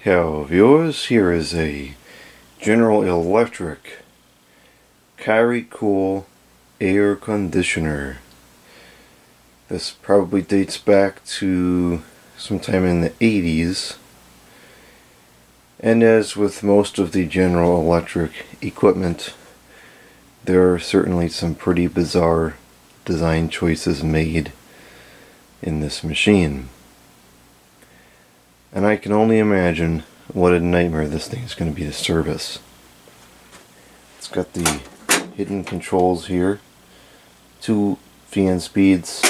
Hello viewers, here is a General Electric Kyrie-Cool air conditioner. This probably dates back to sometime in the 80s, and as with most of the General Electric equipment, there are certainly some pretty bizarre design choices made in this machine. And I can only imagine what a nightmare this thing is going to be to service. It's got the hidden controls here, 2 fan speeds,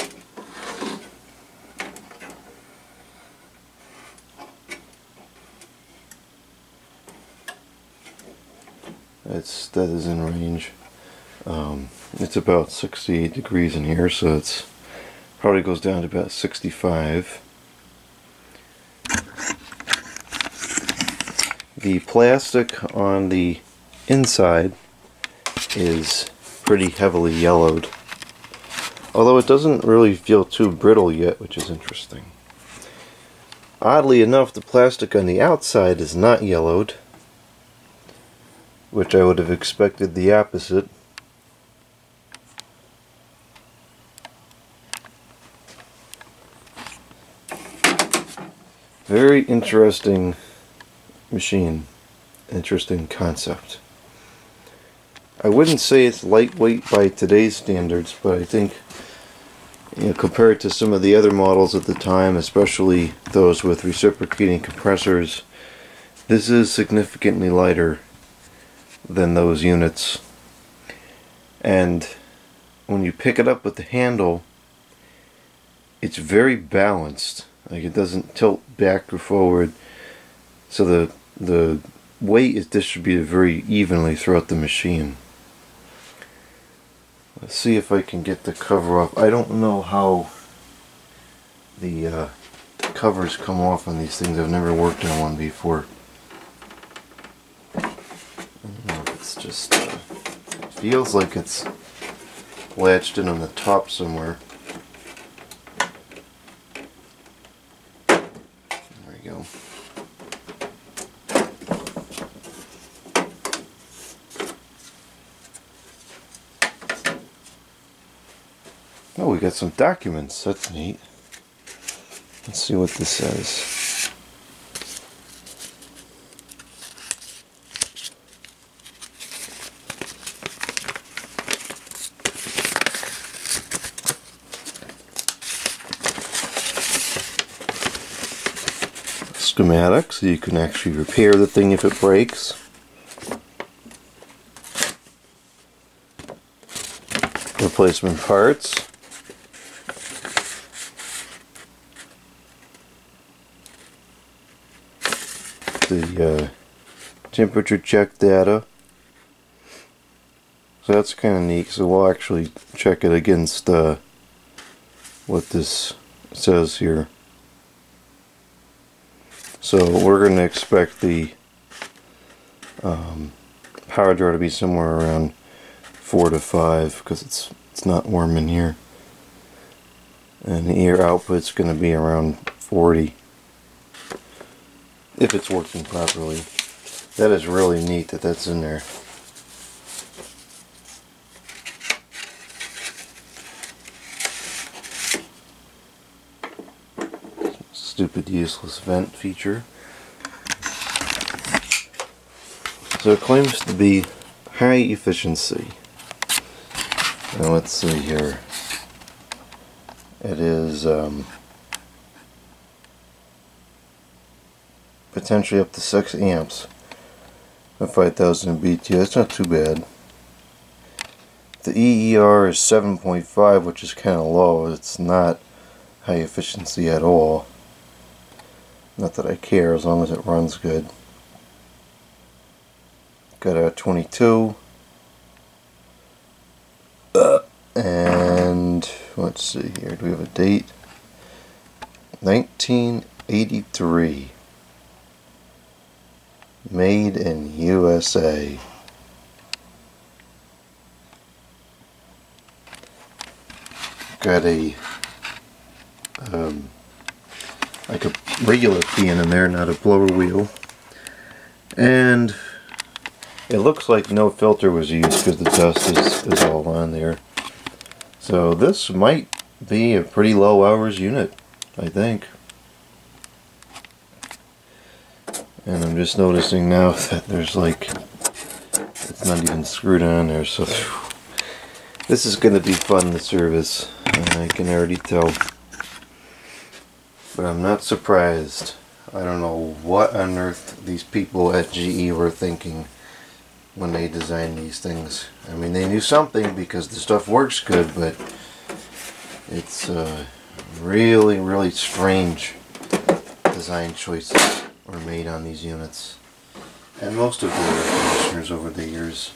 that is in range. It's about 68 degrees in here, so it's probably goes down to about 65. The plastic on the inside is pretty heavily yellowed, although it doesn't really feel too brittle yet, which is interesting. Oddly enough, the plastic on the outside is not yellowed, which I would have expected the opposite. Very interesting machine, interesting concept. I wouldn't say it's lightweight by today's standards, but I think, compared to some of the other models at the time, especially those with reciprocating compressors, this is significantly lighter than those units. And when you pick it up with the handle, it's very balanced. Like, it doesn't tilt back or forward, so the weight is distributed very evenly throughout the machine. Let's see if I can get the cover off. I don't know how the covers come off on these things. I've never worked on one before. I don't know if it's just it feels like it's latched in on the top somewhere. There we go. Oh, we got some documents. That's neat. Let's see what this says. Schematic, so you can actually repair the thing if it breaks. Replacement parts. The temperature check data. So that's kind of neat. So we'll actually check it against what this says here. So we're going to expect the power draw to be somewhere around 4 to 5 because it's not warm in here, and the air output's going to be around 40 if it's working properly. That is really neat that that's in there. Stupid useless vent feature. So it claims to be high efficiency. Now let's see here. It is potentially up to 6 amps at 5000 BTU. That's not too bad. The EER is 7.5, which is kind of low. It's not high efficiency at all. Not that I care, as long as it runs good. Got a 22. And let's see here. Do we have a date? 1983. Made in USA. Got a like a regular fan in there, not a blower wheel. And it looks like no filter was used because the dust is all on there. So this might be a pretty low hours unit, I think. And I'm just noticing now that there's like, it's not even screwed on there, so this is going to be fun to service, I can already tell. But I'm not surprised. I don't know what on earth these people at GE were thinking when they designed these things. I mean, they knew something because the stuff works good, but it's really, really strange design choices were made on these units. And most of the air conditioners over the years,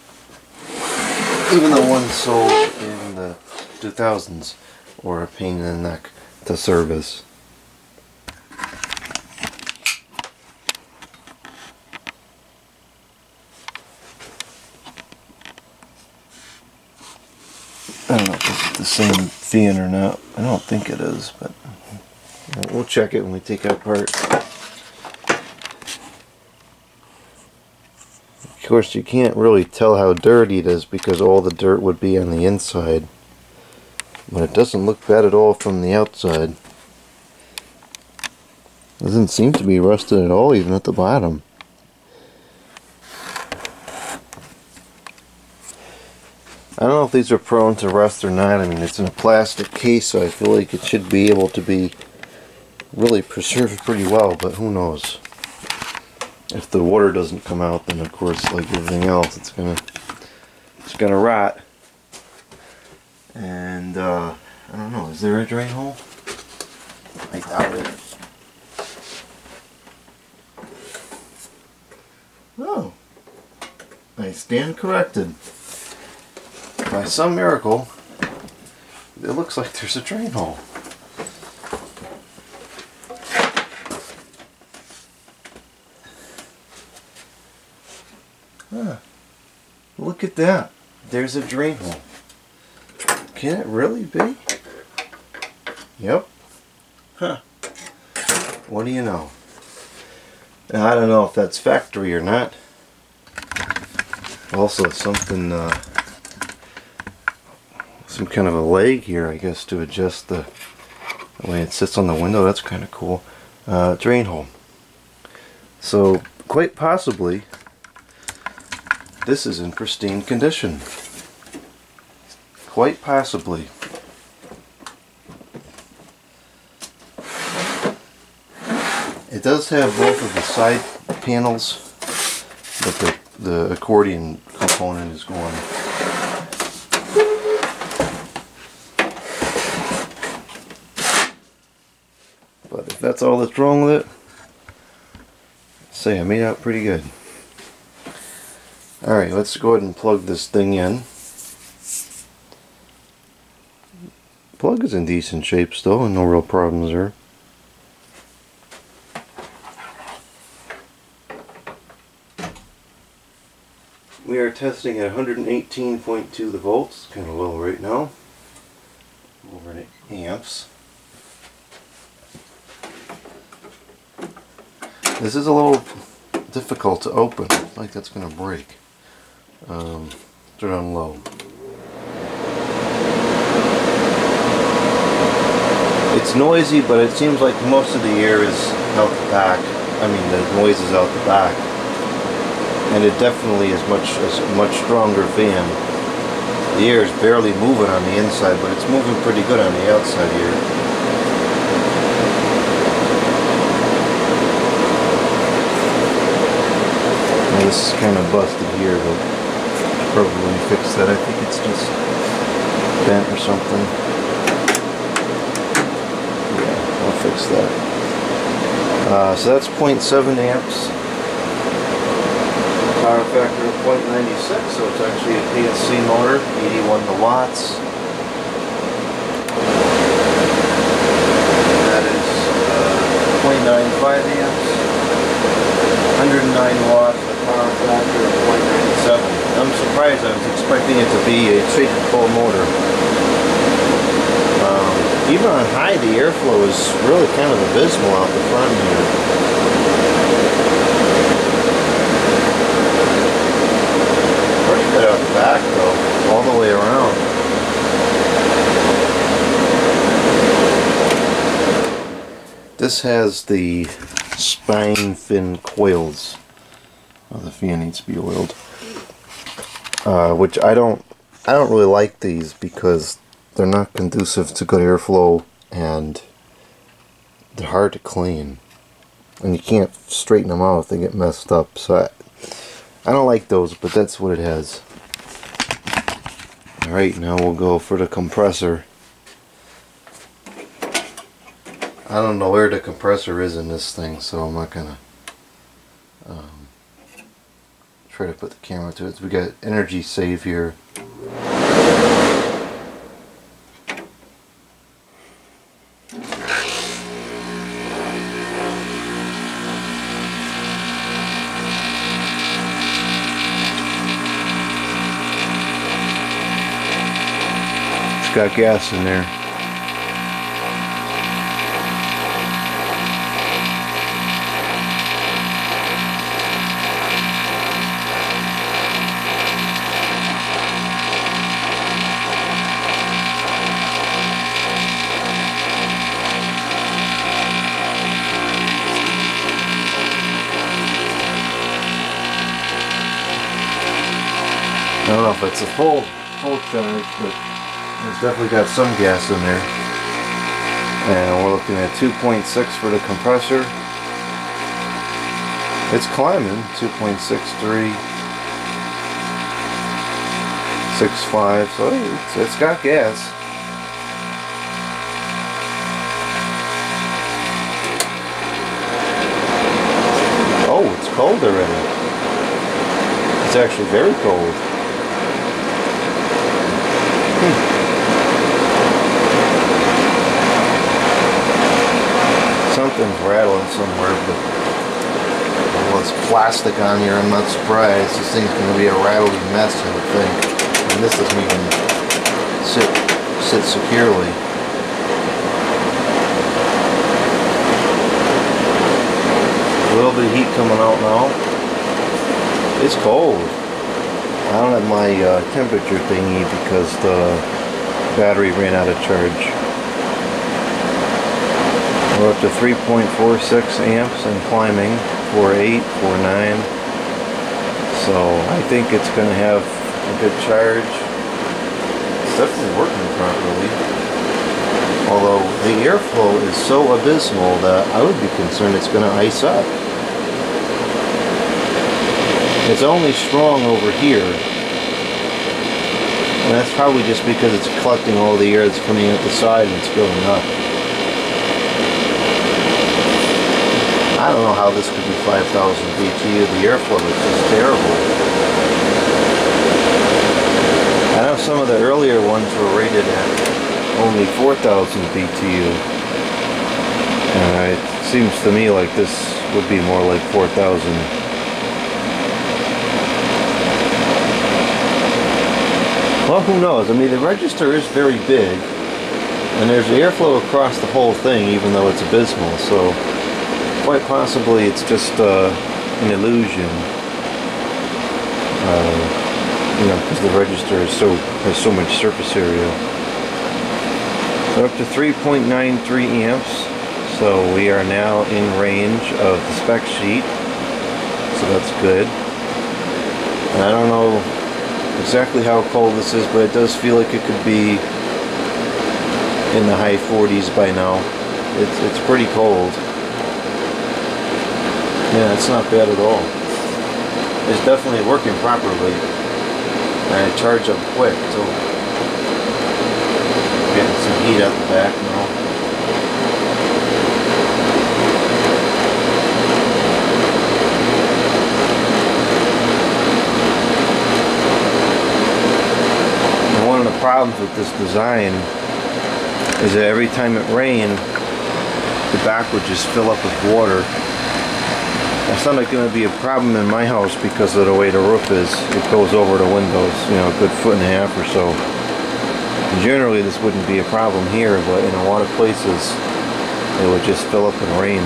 even the ones sold in the 2000s, were a pain in the neck to service. I don't know if this is the same fan or not. I don't think it is, but we'll check it when we take it apart. Of course, you can't really tell how dirty it is because all the dirt would be on the inside. But it doesn't look bad at all from the outside. Doesn't seem to be rusted at all, even at the bottom. I don't know if these are prone to rust or not. I mean, it's in a plastic case, so I feel like it should be able to be really preserved pretty well, but who knows. If the water doesn't come out, then of course, like everything else, it's gonna rot. And I don't know, is there a drain hole? I doubt it. Oh, I stand corrected. By some miracle, it looks like there's a drain hole. Huh. Look at that. There's a drain hole. Can it really be? Yep. Huh. What do you know? Now, I don't know if that's factory or not. Also, something, some kind of a leg here, I guess, to adjust the way it sits on the window. That's kind of cool. Drain hole. So, quite possibly, this is in pristine condition. Quite possibly. It does have both of the side panels, but the accordion component is gone. But if that's all that's wrong with it, say I made out pretty good. Alright, let's go ahead and plug this thing in. Plug is in decent shape still, and no real problems there. We are testing at 118.2 the volts, kind of low right now. Over to amps. This is a little difficult to open. I feel like that's going to break. Turn on low. It's noisy, but it seems like most of the air is out the back. I mean, the noise is out the back. And it definitely is a much stronger fan. The air is barely moving on the inside, but it's moving pretty good on the outside here. Now this is kind of busted here, but probably fix that. I think it's just bent or something. Yeah, I'll fix that. So that's 0.7 amps. Power factor of 0.96, so it's actually a PSC motor, 81 watts. That is 0.95 amps, 109 watts, a power factor of 0.97. I'm surprised. I was expecting it to be a straight-to-full motor. Even on high, the airflow is really kind of abysmal out the front here. This has the spine fin coils. Oh, the fan needs to be oiled. Which I don't really like these because they're not conducive to good airflow and they're hard to clean. And you can't straighten them out if they get messed up. So I don't like those, but that's what it has. Alright, now we'll go for the compressor. I don't know where the compressor is in this thing, so I'm not gonna try to put the camera to it. So we got energy save here. It's got gas in there. I don't know if it's a full charge, but it's definitely got some gas in there. And we're looking at 2.6 for the compressor. It's climbing, 2.63, 6.5, so it's got gas. Oh, it's cold already. It's actually very cold. Something's rattling somewhere, but well, it's plastic on here. I'm not surprised. This thing's going to be a rattly mess, I would think. And this doesn't even sit securely. A little bit of heat coming out now. It's cold. I don't have my temperature thingy because the battery ran out of charge. We're up to 3.46 amps and climbing, 4.8, 4.9. So I think it's going to have a good charge. It's definitely working properly. Although the airflow is so abysmal that I would be concerned it's going to ice up. It's only strong over here, and that's probably just because it's collecting all the air that's coming out the side and it's building up. I don't know how this could be 5,000 BTU. The airflow is just terrible. I know some of the earlier ones were rated at only 4,000 BTU, and it seems to me like this would be more like 4,000. Well, who knows? I mean, the register is very big, and there's airflow across the whole thing, even though it's abysmal, so quite possibly it's just an illusion. You know, because the register has so much surface area. We're up to 3.93 amps, so we are now in range of the spec sheet, so that's good. And I don't know exactly how cold this is, but it does feel like it could be in the high 40s by now. It's pretty cold. Yeah, it's not bad at all. It's definitely working properly. And it charged up quick too. Getting some heat out the back now. Problems with this design is that every time it rained, the back would just fill up with water. That's not going to be a problem in my house because of the way the roof is. It goes over the windows, you know, a good 1.5 feet or so. And generally this wouldn't be a problem here, but in a lot of places it would just fill up and rain.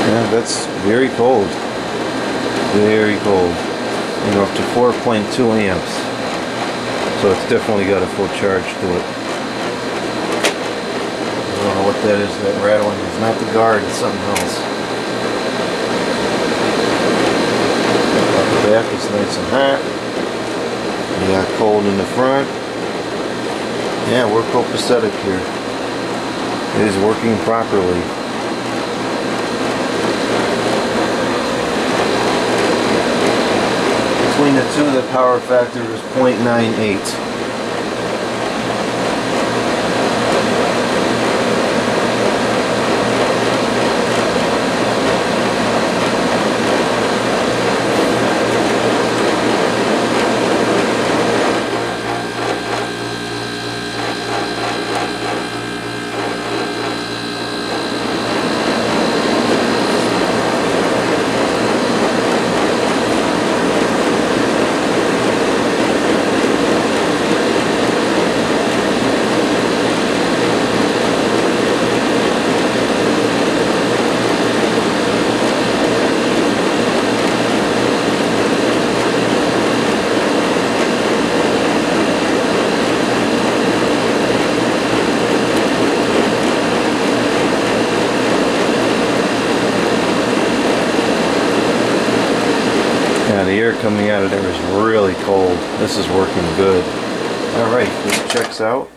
Yeah, that's very cold. Very cold. and up to 4.2 amps. So it's definitely got a full charge to it. I don't know what that is, that rattling. It's not the guard, it's something else. The back is nice and hot. We got cold in the front. Yeah, we're copacetic here. It is working properly. Between the two, the power factor is 0.98. Yeah, the air coming out of there is really cold. This is working good. Alright, this checks out.